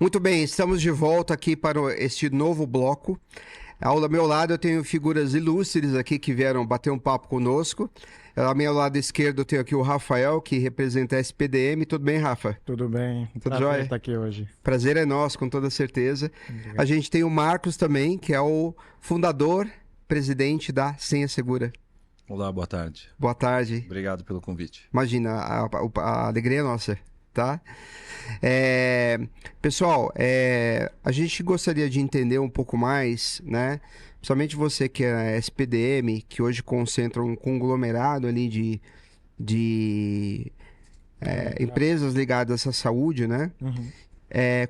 Muito bem, estamos de volta aqui para este novo bloco. Ao meu lado eu tenho figuras ilustres aqui que vieram bater um papo conosco. Ao meu lado esquerdo eu tenho aqui o Rafael, que representa a SPDM. Tudo bem, Rafa? Tudo bem, Tudo prazer jóia? estar aqui hoje. Prazer é nosso, com toda certeza. Obrigado. A gente tem o Marcos também, que é o fundador, presidente da Senha Segura. Olá, boa tarde. Boa tarde. Obrigado pelo convite. Imagina, a alegria é nossa, tá? Pessoal, a gente gostaria de entender um pouco mais, né? Principalmente você que é SPDM, que hoje concentra um conglomerado ali de empresas ligadas à saúde, né? Uhum.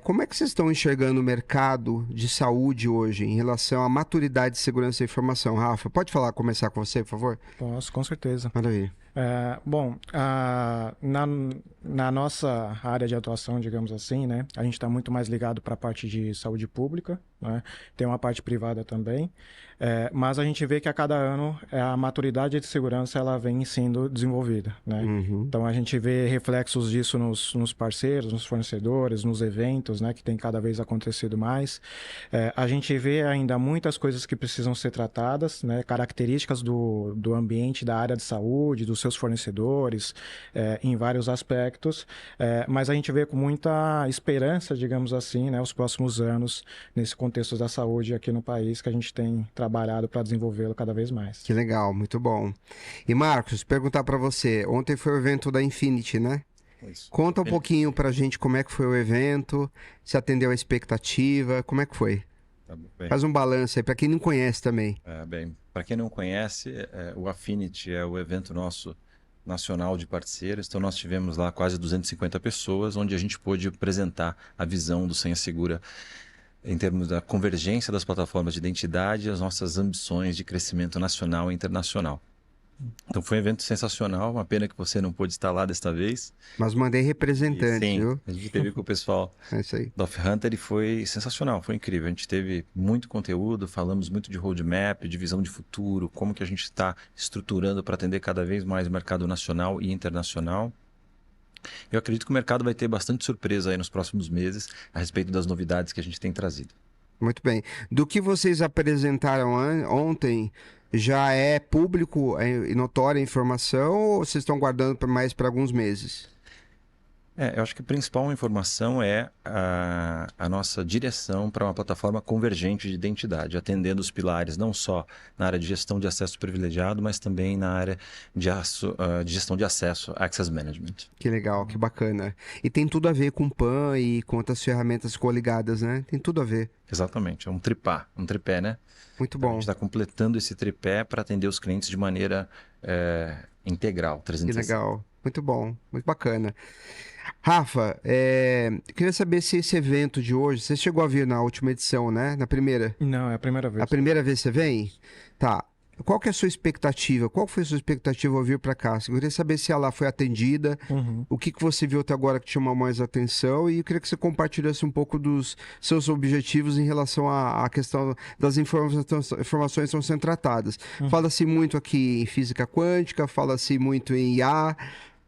Como é que vocês estão enxergando o mercado de saúde hoje em relação à maturidade de segurança e informação? Rafa, pode começar com você, por favor? Posso, com certeza. Maravilha. Na nossa área de atuação, digamos assim, né, a gente está muito mais ligado para a parte de saúde pública, né, tem uma parte privada também, mas a gente vê que a cada ano a maturidade de segurança ela vem sendo desenvolvida, né? Uhum. Então a gente vê reflexos disso nos parceiros, nos fornecedores, nos eventos, né, que tem cada vez acontecido mais. A gente vê ainda muitas coisas que precisam ser tratadas, né, características do ambiente da área de saúde, dos seus fornecedores, em vários aspectos, mas a gente vê com muita esperança, digamos assim, né, os próximos anos nesse contexto da saúde aqui no país, que a gente tem trabalhado para desenvolvê-lo cada vez mais. Que legal, muito bom. E Marcos, perguntar para você, ontem foi o evento da Infinity, né? Isso. Conta um pouquinho pra gente como é que foi o evento, se atendeu à expectativa, como é que foi? Tá bem. Faz um balanço aí, pra quem não conhece também. Para quem não conhece, o Affinity é o evento nosso nacional de parceiros. Então nós tivemos lá quase 250 pessoas, onde a gente pôde apresentar a visão do Senha Segura em termos da convergência das plataformas de identidade e as nossas ambições de crescimento nacional e internacional. Então foi um evento sensacional, uma pena que você não pôde estar lá desta vez. Mas mandei representante, Sim, viu? a gente teve com o pessoal É isso aí. do Off Hunter e foi sensacional, foi incrível. A gente teve muito conteúdo, falamos muito de roadmap, de visão de futuro, como que a gente está estruturando para atender cada vez mais o mercado nacional e internacional. Eu acredito que o mercado vai ter bastante surpresa aí nos próximos meses a respeito das novidades que a gente tem trazido. Muito bem. Do que vocês apresentaram ontem, já é público e notória a informação ou vocês estão guardando mais para alguns meses? Eu acho que a principal informação é a nossa direção para uma plataforma convergente de identidade, atendendo os pilares não só na área de gestão de acesso privilegiado, mas também na área de gestão de acesso, Access Management. Que legal, que bacana. E tem tudo a ver com PAN e com outras ferramentas coligadas, né? Tem tudo a ver. Exatamente, é um tripé, né? Muito Então, bom. a gente está completando esse tripé para atender os clientes de maneira integral, Que 360. legal. Muito bom, muito bacana. Rafa, eu queria saber se esse evento de hoje, você chegou a vir na última edição, né? Na primeira? Não, é a primeira vez. A primeira vez você vem? Tá. Qual que é a sua expectativa? Qual foi a sua expectativa ao vir para cá? Eu queria saber se ela foi atendida, o que você viu até agora que te chamou mais atenção e eu queria que você compartilhasse um pouco dos seus objetivos em relação à questão das informações que estão sendo tratadas. Fala-se muito aqui em física quântica, fala-se muito em IA,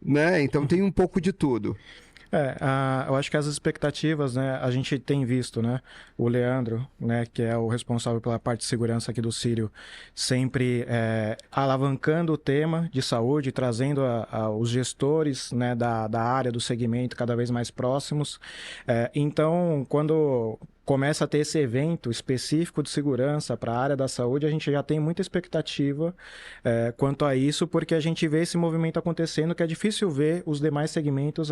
né? Então tem um pouco de tudo. Eu acho que as expectativas, né, a gente tem visto, né, o Leandro, né, que é o responsável pela parte de segurança aqui do Círio, sempre alavancando o tema de saúde, trazendo os gestores, né, da área, do segmento cada vez mais próximos. Então, quando começa a ter esse evento específico de segurança para a área da saúde, a gente já tem muita expectativa quanto a isso, porque a gente vê esse movimento acontecendo, que é difícil ver os demais segmentos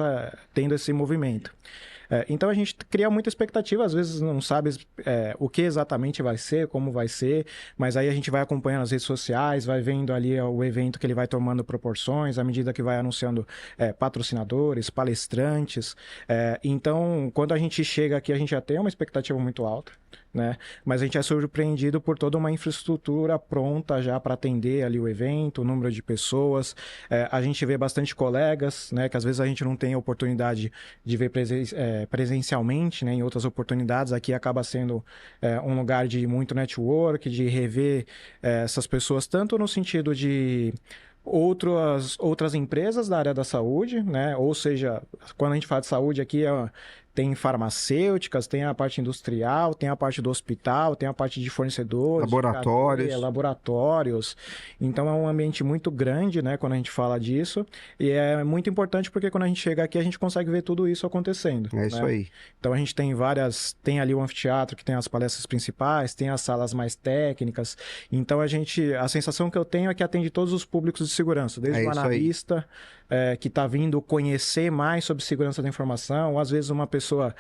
tendo esse movimento. Então a gente cria muita expectativa, às vezes não sabe o que exatamente vai ser, como vai ser, mas aí a gente vai acompanhando as redes sociais, vai vendo ali o evento que ele vai tomando proporções, à medida que vai anunciando patrocinadores, palestrantes. Então, quando a gente chega aqui, a gente já tem uma expectativa muito alta, né? Mas a gente é surpreendido por toda uma infraestrutura pronta já para atender ali o evento, o número de pessoas. A gente vê bastante colegas, né, que às vezes a gente não tem a oportunidade de ver presencialmente, né, em outras oportunidades. Aqui acaba sendo um lugar de muito network, de rever essas pessoas, tanto no sentido de outras empresas da área da saúde, né? Ou seja, quando a gente fala de saúde aqui, tem farmacêuticas, tem a parte industrial, tem a parte do hospital, tem a parte de fornecedores, laboratórios. De cadeia, laboratórios. Então é um ambiente muito grande, né, quando a gente fala disso. E é muito importante porque quando a gente chega aqui, a gente consegue ver tudo isso acontecendo. É isso né? aí. Então a gente tem tem ali o anfiteatro que tem as palestras principais, tem as salas mais técnicas. Então a sensação que eu tenho é que atende todos os públicos de segurança, desde o analista que está vindo conhecer mais sobre segurança da informação, ou às vezes uma pessoa,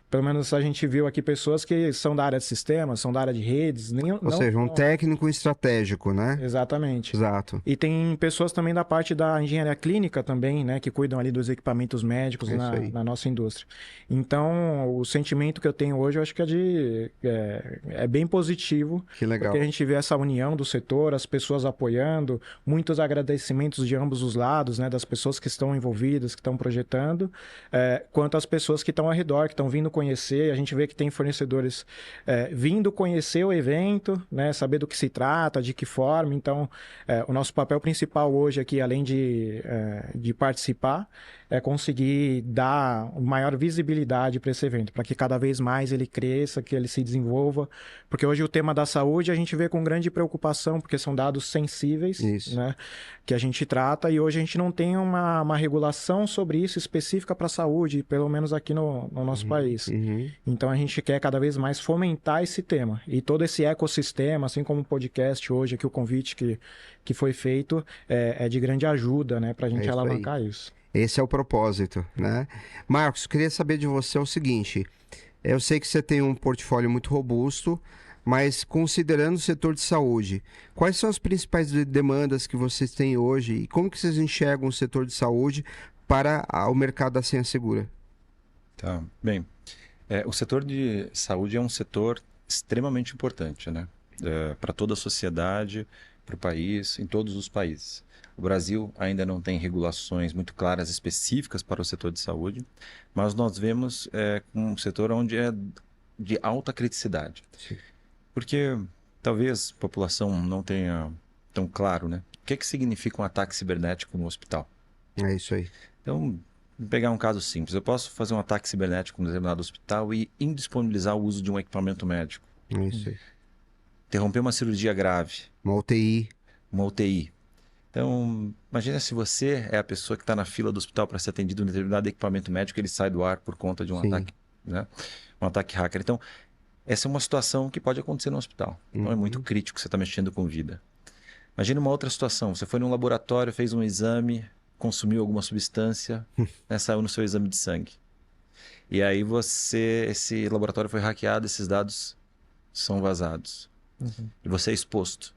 pelo menos a gente viu aqui pessoas que são da área de sistemas, são da área de redes. Ou seja, um técnico estratégico, né? Exatamente. Exato. E tem pessoas também da parte da engenharia clínica também, né? Que cuidam ali dos equipamentos médicos na nossa indústria. Então, o sentimento que eu tenho hoje, eu acho que é bem positivo. Que legal. Porque a gente vê essa união do setor, as pessoas apoiando, muitos agradecimentos de ambos os lados, né? Das pessoas que estão envolvidas, que estão projetando, quanto às pessoas que estão ao redor, que estão vindo conhecer. A gente vê que tem fornecedores vindo conhecer o evento, né? Saber do que se trata, de que forma. Então, o nosso papel principal hoje aqui, além de participar, é conseguir dar maior visibilidade para esse evento, para que cada vez mais ele cresça, que ele se desenvolva. Porque hoje o tema da saúde a gente vê com grande preocupação, porque são dados sensíveis, né, que a gente trata, e hoje a gente não tem uma regulação sobre isso específica para a saúde, pelo menos aqui no nosso país. Então a gente quer cada vez mais fomentar esse tema. E todo esse ecossistema, assim como o podcast hoje, aqui o convite que foi feito, é de grande ajuda, né, para a gente alavancar isso. Esse é o propósito, né? Marcos, queria saber de você o seguinte. Eu sei que você tem um portfólio muito robusto, mas considerando o setor de saúde, quais são as principais demandas que vocês têm hoje e como que vocês enxergam o setor de saúde para o mercado da senha segura? Tá, bem. O setor de saúde é um setor extremamente importante, né? Para toda a sociedade, para o país, em todos os países. O Brasil ainda não tem regulações muito claras específicas para o setor de saúde, mas nós vemos um setor onde é de alta criticidade. Sim. Porque talvez a população não tenha tão claro, né? O que significa um ataque cibernético no hospital? É isso aí. Então, vou pegar um caso simples. Eu posso fazer um ataque cibernético no determinado hospital e indisponibilizar o uso de um equipamento médico. É isso aí. Interromper uma cirurgia grave. Uma UTI. Uma UTI. Então, imagina se você é a pessoa que está na fila do hospital para ser atendido em um determinado equipamento médico, ele sai do ar por conta de um ataque, né? Um ataque hacker. Então, essa é uma situação que pode acontecer no hospital. Então, é muito crítico, você está mexendo com vida. Imagina uma outra situação. Você foi num laboratório, fez um exame, consumiu alguma substância, né, saiu no seu exame de sangue. E aí esse laboratório foi hackeado, esses dados são vazados. E você é exposto.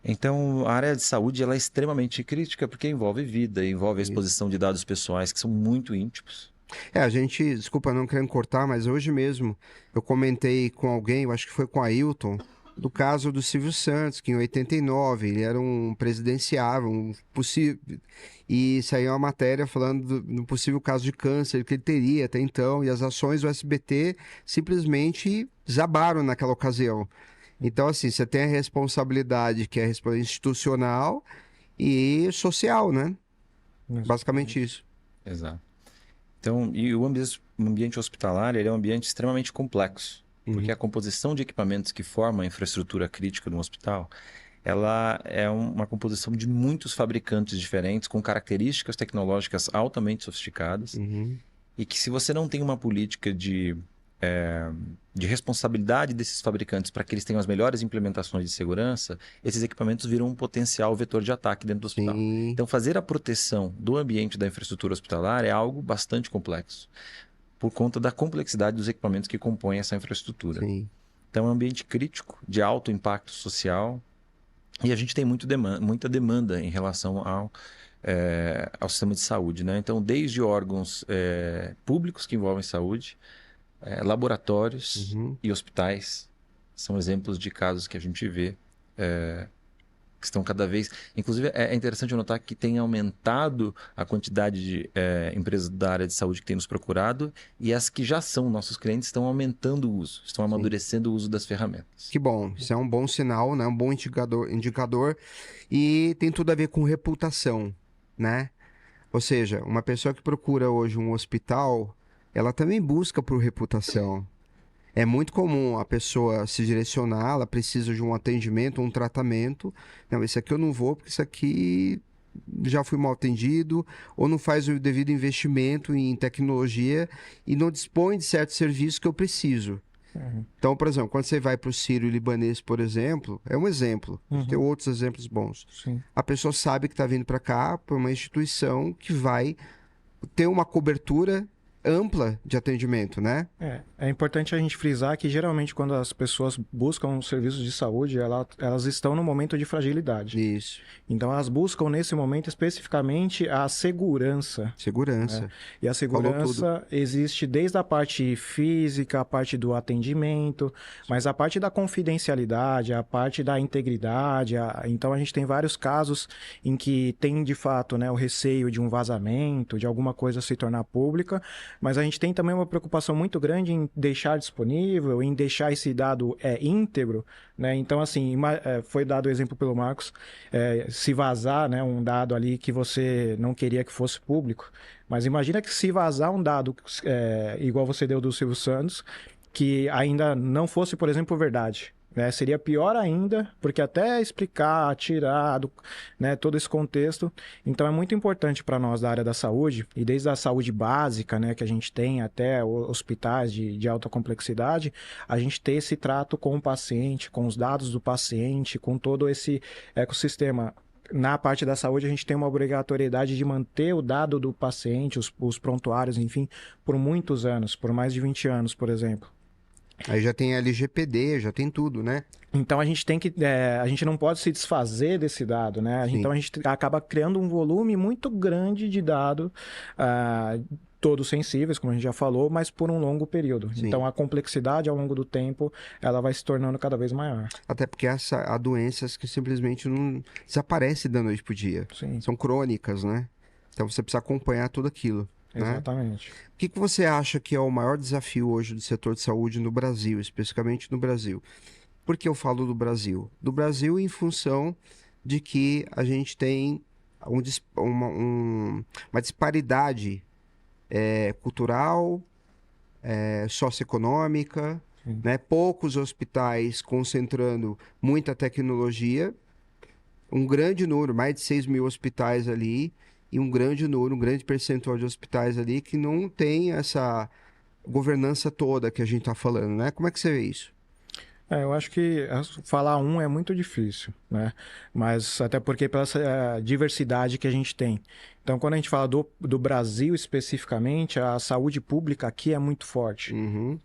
Então, a área de saúde ela é extremamente crítica porque envolve vida, envolve a exposição de dados pessoais que são muito íntimos. A gente, desculpa não querendo cortar, mas hoje mesmo eu comentei com alguém, eu acho que foi com a Ailton, do caso do Silvio Santos, que em 89 ele era um presidenciável, e saiu uma matéria falando do possível caso de câncer que ele teria até então, e as ações do SBT simplesmente desabaram naquela ocasião. Então, assim, você tem a responsabilidade que é institucional e social, né? Basicamente isso. Exato. Então, e o ambiente hospitalar ele é um ambiente extremamente complexo, porque a composição de equipamentos que formam a infraestrutura crítica de um hospital, ela é uma composição de muitos fabricantes diferentes, com características tecnológicas altamente sofisticadas, e que se você não tem uma política de responsabilidade desses fabricantes para que eles tenham as melhores implementações de segurança, esses equipamentos viram um potencial vetor de ataque dentro do hospital. Então, fazer a proteção do ambiente da infraestrutura hospitalar é algo bastante complexo, por conta da complexidade dos equipamentos que compõem essa infraestrutura. Então, é um ambiente crítico, de alto impacto social, e a gente tem muita demanda em relação ao sistema de saúde, né? Então, desde órgãos públicos que envolvem saúde, laboratórios e hospitais são exemplos de casos que a gente vê que estão cada vez... Inclusive, é interessante notar que tem aumentado a quantidade de empresas da área de saúde que têm nos procurado, e as que já são nossos clientes estão aumentando o uso, estão amadurecendo o uso das ferramentas. Que bom, isso é um bom sinal, né? Um bom indicador, e tem tudo a ver com reputação, né? Ou seja, uma pessoa que procura hoje um hospital, ela também busca por reputação. É muito comum a pessoa se direcionar, ela precisa de um atendimento, um tratamento. Não, esse aqui eu não vou porque isso aqui já fui mal atendido, ou não faz o devido investimento em tecnologia e não dispõe de certos serviços que eu preciso. Então, por exemplo, quando você vai para o Sírio-Libanês, por exemplo, é um exemplo. Tem outros exemplos bons. Sim. A pessoa sabe que está vindo para cá por uma instituição que vai ter uma cobertura ampla de atendimento, né? É importante a gente frisar que geralmente quando as pessoas buscam serviços de saúde, elas estão no momento de fragilidade. Isso. Então elas buscam nesse momento especificamente a segurança. Segurança. Né? E a segurança existe desde a parte física, a parte do atendimento, mas a parte da confidencialidade, a parte da integridade. Então a gente tem vários casos em que tem de fato, né, o receio de um vazamento, de alguma coisa se tornar pública, mas a gente tem também uma preocupação muito grande em deixar disponível, em deixar esse dado íntegro, né? Então, assim, foi dado o exemplo pelo Marcos, se vazar, né, um dado ali que você não queria que fosse público, mas imagina que se vazar um dado igual você deu do Silvio Santos, que ainda não fosse, por exemplo, verdade. Né? Seria pior ainda, porque até explicar, tirar né, todo esse contexto. Então é muito importante para nós da área da saúde, e desde a saúde básica, né, que a gente tem até hospitais de alta complexidade, a gente ter esse trato com o paciente, com os dados do paciente, com todo esse ecossistema. Na parte da saúde, a gente tem uma obrigatoriedade de manter o dado do paciente, os prontuários, enfim, por muitos anos, por mais de 20 anos, por exemplo. Aí já tem LGPD, já tem tudo, né? Então a gente tem que. A gente não pode se desfazer desse dado, né? Sim. Então a gente acaba criando um volume muito grande de dado, todos sensíveis, como a gente já falou, mas por um longo período. Sim. Então a complexidade ao longo do tempo ela vai se tornando cada vez maior. Até porque há doenças que simplesmente não desaparecem da noite pro dia. Sim. São crônicas, né? Então você precisa acompanhar tudo aquilo. Exatamente. Né? O que você acha que é o maior desafio hoje do setor de saúde no Brasil, especificamente no Brasil? Por que eu falo do Brasil? Do Brasil em função de que a gente tem uma disparidade cultural, socioeconômica, né? Poucos hospitais concentrando muita tecnologia, um grande número, mais de 6 mil hospitais ali, e um grande número, um grande percentual de hospitais ali que não tem essa governança toda que a gente está falando, né? Como é que você vê isso? Eu acho que falar é muito difícil, né? Mas até porque pela essa diversidade que a gente tem. Então, quando a gente fala do Brasil especificamente, a saúde pública aqui é muito forte.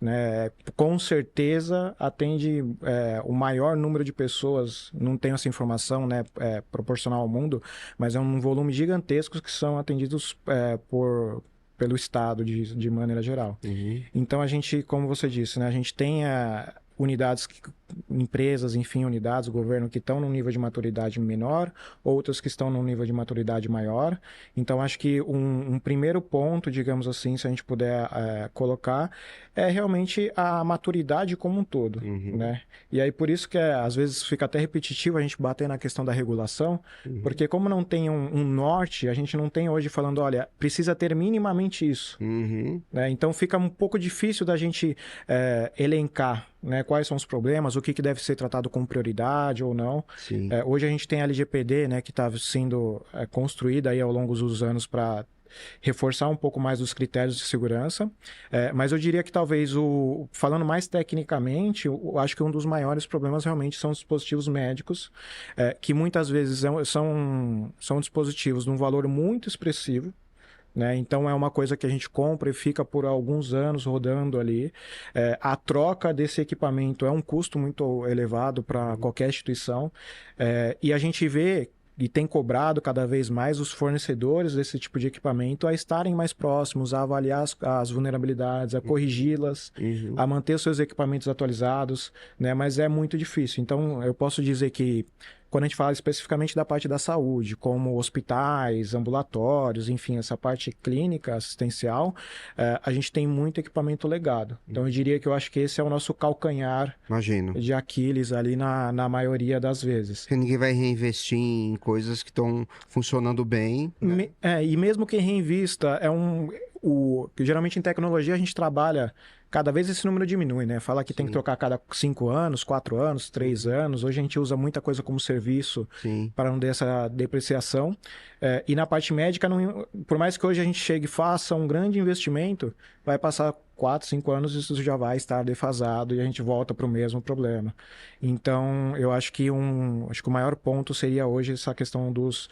Né? Com certeza atende o maior número de pessoas, não tenho essa informação, né, proporcional ao mundo, mas é um volume gigantesco que são atendidos pelo Estado de maneira geral. Então, a gente, como você disse, né, a gente tem unidades, empresas, enfim, unidades, governo que estão num nível de maturidade menor, outras que estão num nível de maturidade maior. Então, acho que um primeiro ponto, digamos assim, se a gente puder colocar, é realmente a maturidade como um todo, né? E aí, por isso que às vezes fica até repetitivo a gente bater na questão da regulação, porque como não tem um norte, a gente não tem hoje falando, olha, precisa ter minimamente isso. Né? Então, fica um pouco difícil da gente elencar, né, quais são os problemas, o que deve ser tratado com prioridade ou não. Hoje a gente tem a LGPD, né, que está sendo construída aí ao longo dos anos para reforçar um pouco mais os critérios de segurança, mas eu diria que talvez, falando mais tecnicamente, eu acho que um dos maiores problemas realmente são os dispositivos médicos, que muitas vezes são dispositivos de um valor muito expressivo, né? Então é uma coisa que a gente compra e fica por alguns anos rodando ali. A troca desse equipamento é um custo muito elevado para qualquer instituição, e a gente vê e tem cobrado cada vez mais os fornecedores desse tipo de equipamento a estarem mais próximos, a avaliar as vulnerabilidades, a corrigi-las, a manter os seus equipamentos atualizados, né? Mas é muito difícil. Então eu posso dizer que quando a gente fala especificamente da parte da saúde, como hospitais, ambulatórios, enfim, essa parte clínica, assistencial, a gente tem muito equipamento legado. Então, eu diria que eu acho que esse é o nosso calcanhar Imagino. de Aquiles ali na maioria das vezes. Porque ninguém vai reinvestir em coisas que estão funcionando bem. E mesmo que reinvista, que geralmente em tecnologia a gente trabalha, cada vez esse número diminui, né? Fala que tem que trocar a cada 5 anos, 4 anos, 3 anos. Hoje a gente usa muita coisa como serviço para não ter essa depreciação. E na parte médica, por mais que hoje a gente chegue e faça um grande investimento, vai passar 4, 5 anos e isso já vai estar defasado e a gente volta para o mesmo problema. Então, eu acho que o maior ponto seria hoje essa questão dos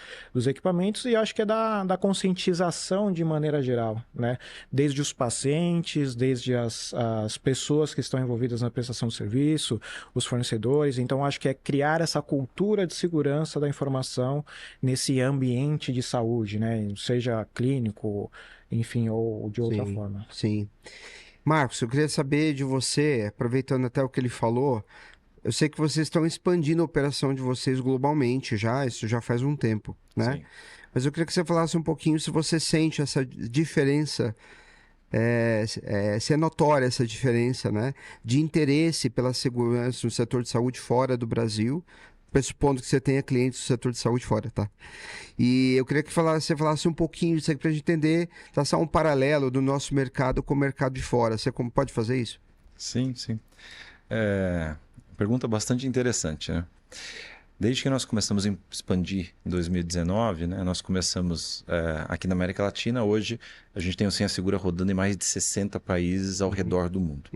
equipamentos e acho que é da conscientização de maneira geral, né? Desde os pacientes, desde as pessoas que estão envolvidas na prestação de serviço, os fornecedores. Então, acho que é criar essa cultura de segurança da informação nesse ambiente de saúde, né? Seja clínico, enfim, ou de outra forma. Sim. Marcos, eu queria saber de você, aproveitando até o que ele falou, eu sei que vocês estão expandindo a operação de vocês globalmente já, isso já faz um tempo, né? Sim. Mas eu queria que você falasse um pouquinho se você sente essa diferença, se é notória essa diferença, né? De interesse pela segurança no setor de saúde fora do Brasil, pressupondo que você tenha clientes do setor de saúde fora, tá? E eu queria que você falasse um pouquinho disso aqui para a gente entender, traçar um paralelo do nosso mercado com o mercado de fora. Você pode fazer isso? Sim, sim. Pergunta bastante interessante, né? Desde que nós começamos a expandir em 2019, né, nós começamos aqui na América Latina. Hoje a gente tem o Senha Segura rodando em mais de 60 países ao redor do mundo.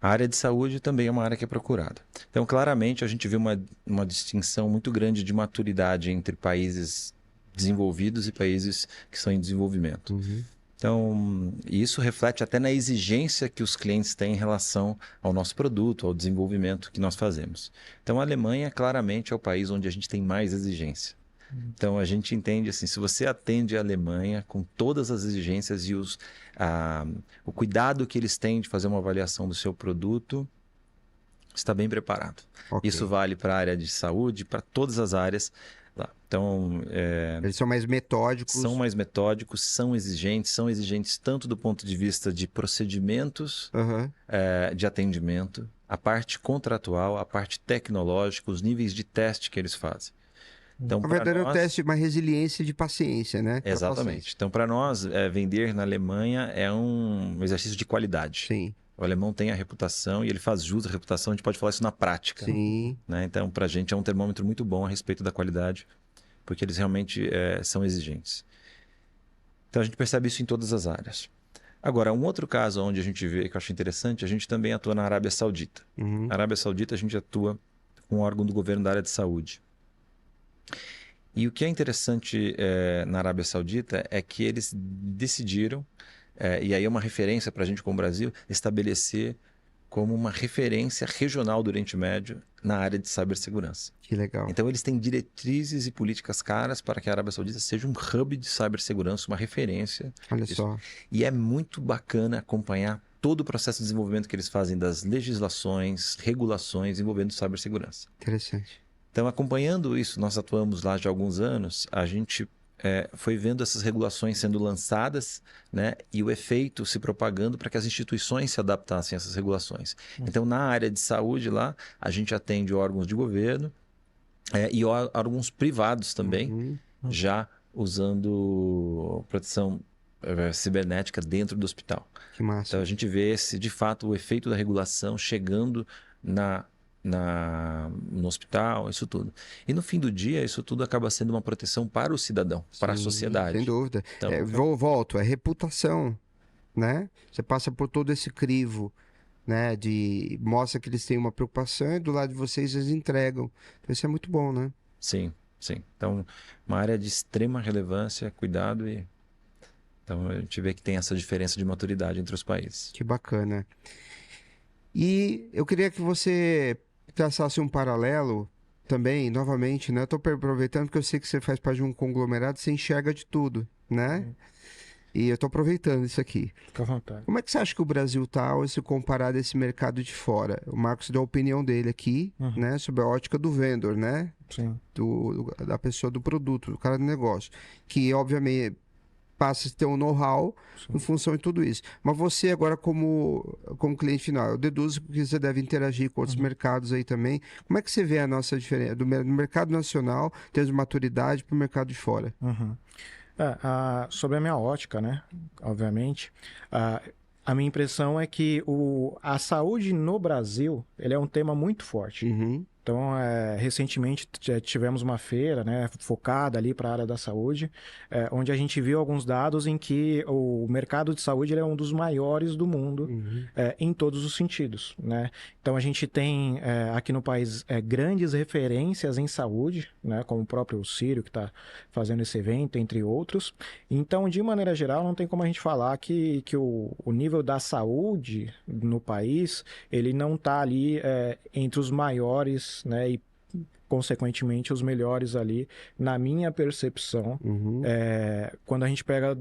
A área de saúde também é uma área que é procurada. Então, claramente, a gente vê uma distinção muito grande de maturidade entre países desenvolvidos e países que estão em desenvolvimento. Então, isso reflete até na exigência que os clientes têm em relação ao nosso produto, ao desenvolvimento que nós fazemos. Então, a Alemanha, claramente, é o país onde a gente tem mais exigência. Então, a gente entende assim, se você atende a Alemanha com todas as exigências e o cuidado que eles têm de fazer uma avaliação do seu produto, está bem preparado. Okay. Isso vale para a área de saúde, para todas as áreas. Então, eles são mais metódicos. São mais metódicos, são exigentes tanto do ponto de vista de procedimentos de atendimento, a parte contratual, a parte tecnológica, os níveis de teste que eles fazem. Então, na verdade, é um teste, uma resiliência de paciência, né? Exatamente. Então, para nós, vender na Alemanha é um exercício de qualidade. Sim. O alemão tem a reputação e ele faz jus à reputação, a gente pode falar isso na prática. Sim. Né? Então, para a gente é um termômetro muito bom a respeito da qualidade, porque eles realmente são exigentes. Então, a gente percebe isso em todas as áreas. Agora, um outro caso onde a gente vê, que eu acho interessante, a gente também atua na Arábia Saudita. Na Arábia Saudita, a gente atua com um órgão do governo da área de saúde. E o que é interessante na Arábia Saudita é que eles decidiram, e aí é uma referência para a gente como Brasil, estabelecer como uma referência regional do Oriente Médio na área de cibersegurança. Que legal. Então eles têm diretrizes e políticas claras para que a Arábia Saudita seja um hub de cibersegurança, uma referência. Olha só. E é muito bacana acompanhar todo o processo de desenvolvimento que eles fazem das legislações, regulações envolvendo cibersegurança. Interessante. Então, acompanhando isso, nós atuamos lá já há alguns anos, a gente foi vendo essas regulações sendo lançadas, né, e o efeito se propagando para que as instituições se adaptassem a essas regulações. Então, na área de saúde lá, a gente atende órgãos de governo e órgãos privados também, já usando proteção cibernética dentro do hospital. Que massa. Então, a gente vê de fato o efeito da regulação chegando no hospital, isso tudo. E no fim do dia, isso tudo acaba sendo uma proteção para o cidadão, para a sociedade. Sem dúvida. Então, volto, é reputação, né? Você passa por todo esse crivo, né? Mostra que eles têm uma preocupação e do lado de vocês eles entregam. Então, isso é muito bom, né? Sim, sim. Então, uma área de extrema relevância, cuidado e... Então, a gente vê que tem essa diferença de maturidade entre os países. Que bacana. E eu queria que você traçasse um paralelo também, novamente, né? Estou aproveitando porque eu sei que você faz parte de um conglomerado, você enxerga de tudo, né? E eu estou aproveitando isso aqui. Fica à vontade. Como é que você acha que o Brasil está ao se comparar a esse mercado de fora? O Marcos deu a opinião dele aqui, né, sobre a ótica do vendor, né? Sim. Da pessoa do produto, do cara do negócio. Que, obviamente, passa a ter um know-how em função de tudo isso. Mas você agora como cliente final, eu deduzo que você deve interagir com outros mercados aí também. Como é que você vê a nossa diferença do mercado nacional, em termos de maturidade, para o mercado de fora? Sobre a minha ótica, né? Obviamente, a minha impressão é que a saúde no Brasil, ele é um tema muito forte. Então, recentemente tivemos uma feira, né, focada ali para a área da saúde, onde a gente viu alguns dados em que o mercado de saúde ele é um dos maiores do mundo, em todos os sentidos, né? Então, a gente tem aqui no país grandes referências em saúde, né, como o próprio Círio, que está fazendo esse evento, entre outros. Então, de maneira geral, não tem como a gente falar que o nível da saúde no país, ele não está ali entre os maiores, né, e consequentemente os melhores ali, na minha percepção, quando a gente pega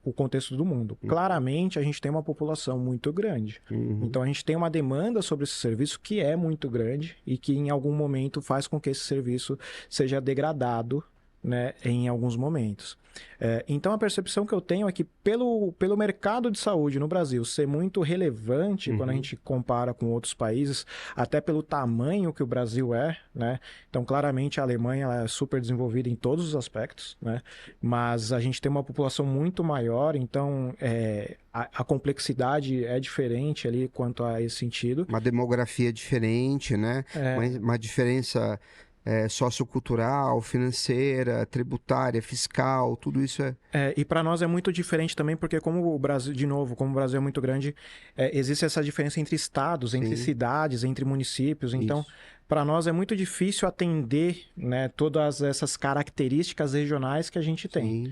o contexto do mundo. Claramente, a gente tem uma população muito grande. Então, a gente tem uma demanda sobre esse serviço que é muito grande e que, em algum momento, faz com que esse serviço seja degradado, né, em alguns momentos. Então, a percepção que eu tenho é que pelo mercado de saúde no Brasil ser muito relevante quando a gente compara com outros países, até pelo tamanho que o Brasil é, né? Então, claramente, a Alemanha ela é super desenvolvida em todos os aspectos, né? Mas a gente tem uma população muito maior, então a complexidade é diferente ali quanto a esse sentido. Uma demografia diferente, né? Uma diferença sociocultural, financeira, tributária, fiscal, tudo isso e para nós é muito diferente também, porque como o Brasil, de novo, como o Brasil é muito grande, existe essa diferença entre estados, entre cidades, entre municípios. Então, para nós é muito difícil atender, né, todas essas características regionais que a gente tem.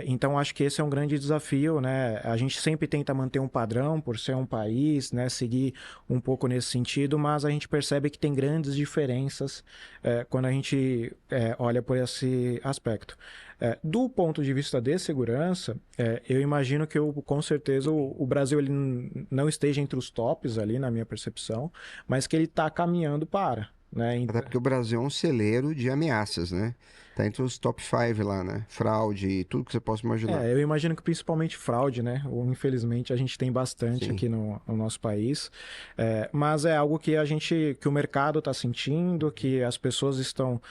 Então, acho que esse é um grande desafio, né? A gente sempre tenta manter um padrão por ser um país, né, seguir um pouco nesse sentido, mas a gente percebe que tem grandes diferenças quando a gente olha por esse aspecto. Do ponto de vista de segurança, eu imagino que com certeza o Brasil ele não esteja entre os tops ali, na minha percepção, mas que ele está caminhando para, né? Até porque o Brasil é um celeiro de ameaças, né? Tá entre os top 5 lá, né? Fraude, tudo que você possa imaginar. Eu imagino que principalmente fraude, né? Infelizmente a gente tem bastante aqui no nosso país. Mas é algo que que o mercado está sentindo, que as pessoas estão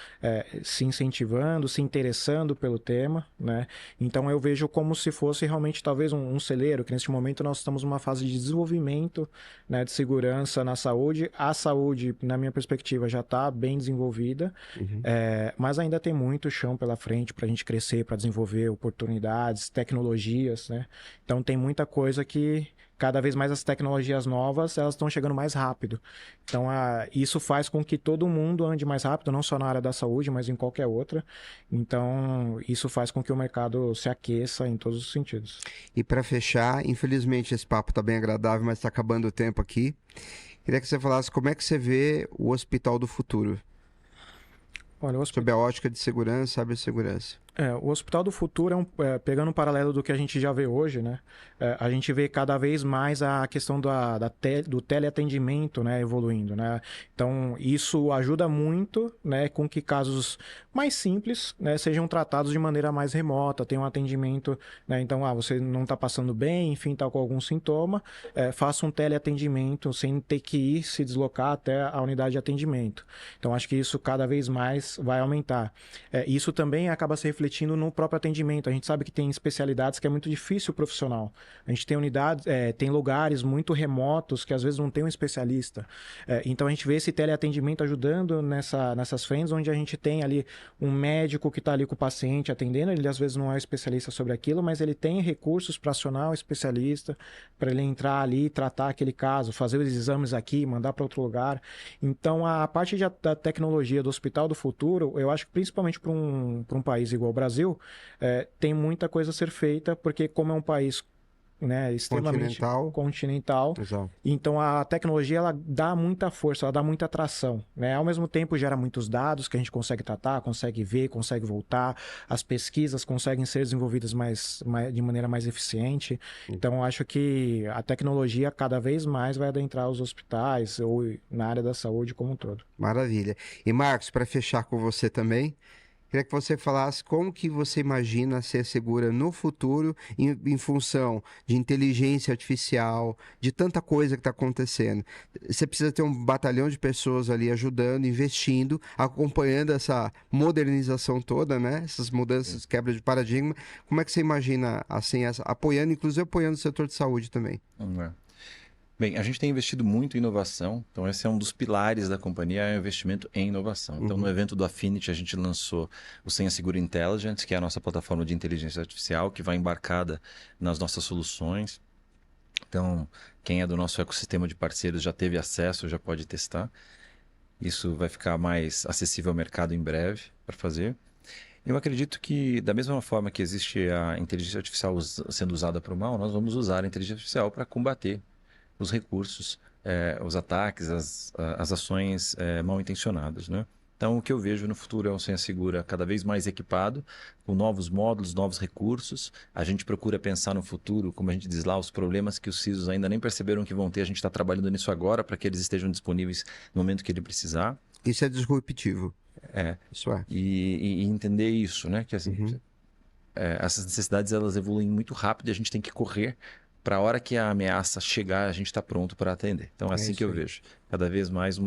se incentivando, se interessando pelo tema, né? Então eu vejo como se fosse realmente talvez um celeiro, que neste momento nós estamos numa fase de desenvolvimento, né, de segurança na saúde. A saúde, na minha perspectiva, já está bem desenvolvida, mas ainda tem muito chão pela frente para a gente crescer, para desenvolver oportunidades, tecnologias, né? Então tem muita coisa que cada vez mais as tecnologias novas elas estão chegando mais rápido. Então isso faz com que todo mundo ande mais rápido, não só na área da saúde, mas em qualquer outra. Então isso faz com que o mercado se aqueça em todos os sentidos. E para fechar, infelizmente esse papo está bem agradável, mas está acabando o tempo aqui. Queria que você falasse como é que você vê o Hospital do Futuro. Olha, Sob a ótica de segurança, cibersegurança. O Hospital do Futuro, pegando um paralelo do que a gente já vê hoje, né? A gente vê cada vez mais a questão do teleatendimento, né, evoluindo, né? Então, isso ajuda muito, né, com que casos mais simples, né, sejam tratados de maneira mais remota, tem um atendimento, né? Então, você não está passando bem, enfim, está com algum sintoma, faça um teleatendimento sem ter que ir se deslocar até a unidade de atendimento. Então, acho que isso cada vez mais vai aumentar. Isso também acaba se refletindo no próprio atendimento. A gente sabe que tem especialidades que é muito difícil o profissional. A gente tem unidades, tem lugares muito remotos que às vezes não tem um especialista. Então a gente vê esse teleatendimento ajudando nessas frentes, onde a gente tem ali um médico que está ali com o paciente atendendo, ele às vezes não é especialista sobre aquilo, mas ele tem recursos para acionar o especialista, para ele entrar ali e tratar aquele caso, fazer os exames aqui, mandar para outro lugar. Então a parte da tecnologia do Hospital do Futuro, eu acho que principalmente para um país igual ao Brasil, tem muita coisa a ser feita, porque como é um país né, extremamente continental. Exato. Então a tecnologia ela dá muita força, ela dá muita atração, né? Ao mesmo tempo gera muitos dados que a gente consegue tratar, consegue ver, consegue voltar. As pesquisas conseguem ser desenvolvidas de maneira mais eficiente. Então acho que a tecnologia cada vez mais vai adentrar os hospitais ou na área da saúde como um todo. Maravilha. E Marcos, para fechar com você também, queria que você falasse como que você imagina ser segura no futuro em função de inteligência artificial, de tanta coisa que está acontecendo. Você precisa ter um batalhão de pessoas ali ajudando, investindo, acompanhando essa modernização toda, né? Essas mudanças, quebra de paradigma. Como é que você imagina, assim, apoiando, inclusive apoiando o setor de saúde também? Bem, a gente tem investido muito em inovação, então esse é um dos pilares da companhia, é o investimento em inovação. Então, no evento do Affinity, a gente lançou o Senha Segura Intelligence, que é a nossa plataforma de inteligência artificial, que vai embarcada nas nossas soluções. Então, quem é do nosso ecossistema de parceiros já teve acesso, já pode testar. Isso vai ficar mais acessível ao mercado em breve para fazer. Eu acredito que, da mesma forma que existe a inteligência artificial sendo usada para o mal, nós vamos usar a inteligência artificial para combater os recursos, os ataques, as ações mal intencionadas, né? Então, o que eu vejo no futuro é um Senha Segura cada vez mais equipado, com novos módulos, novos recursos. A gente procura pensar no futuro, como a gente diz lá, os problemas que os CISOs ainda nem perceberam que vão ter. A gente está trabalhando nisso agora para que eles estejam disponíveis no momento que ele precisar. Isso é disruptivo. Isso é. E entender isso, né? Que assim, essas necessidades elas evoluem muito rápido e a gente tem que correr para a hora que a ameaça chegar, a gente está pronto para atender. Então, é assim que eu vejo. Cada vez mais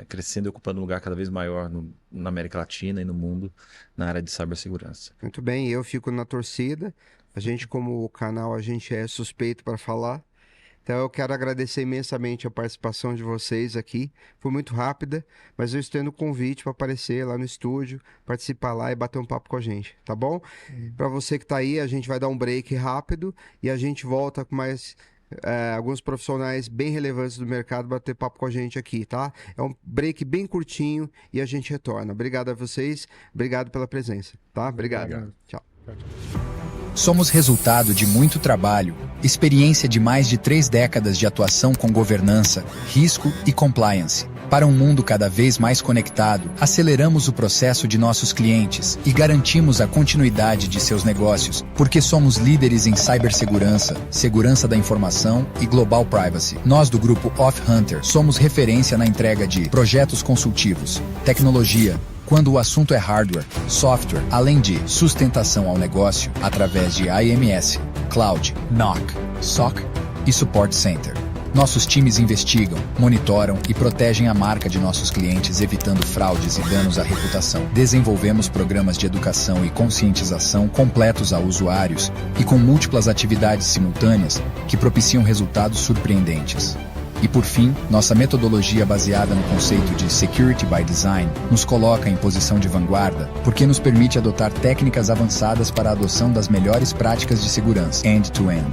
crescendo e ocupando um lugar cada vez maior na América Latina e no mundo na área de cibersegurança. Muito bem, eu fico na torcida. A gente, como canal, a gente é suspeito para falar. Então, eu quero agradecer imensamente a participação de vocês aqui. Foi muito rápida, mas eu estendo o convite para aparecer lá no estúdio, participar lá e bater um papo com a gente, tá bom? Para você que está aí, a gente vai dar um break rápido e a gente volta com mais alguns profissionais bem relevantes do mercado bater papo com a gente aqui, tá? É um break bem curtinho e a gente retorna. Obrigado a vocês, obrigado pela presença, tá? Obrigado. Tchau. Somos resultado de muito trabalho, experiência de mais de 3 décadas de atuação com governança, risco e compliance. Para um mundo cada vez mais conectado, aceleramos o processo de nossos clientes e garantimos a continuidade de seus negócios, porque somos líderes em cibersegurança, segurança da informação e global privacy. Nós do grupo AuthHunter somos referência na entrega de projetos consultivos, tecnologia, quando o assunto é hardware, software, além de sustentação ao negócio através de IMS, Cloud, NOC, SOC e Support Center. Nossos times investigam, monitoram e protegem a marca de nossos clientes, evitando fraudes e danos à reputação. Desenvolvemos programas de educação e conscientização completos a usuários e com múltiplas atividades simultâneas que propiciam resultados surpreendentes. E por fim, nossa metodologia baseada no conceito de Security by Design nos coloca em posição de vanguarda, porque nos permite adotar técnicas avançadas para a adoção das melhores práticas de segurança, end-to-end.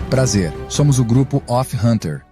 Prazer, somos o grupo AuthHunter.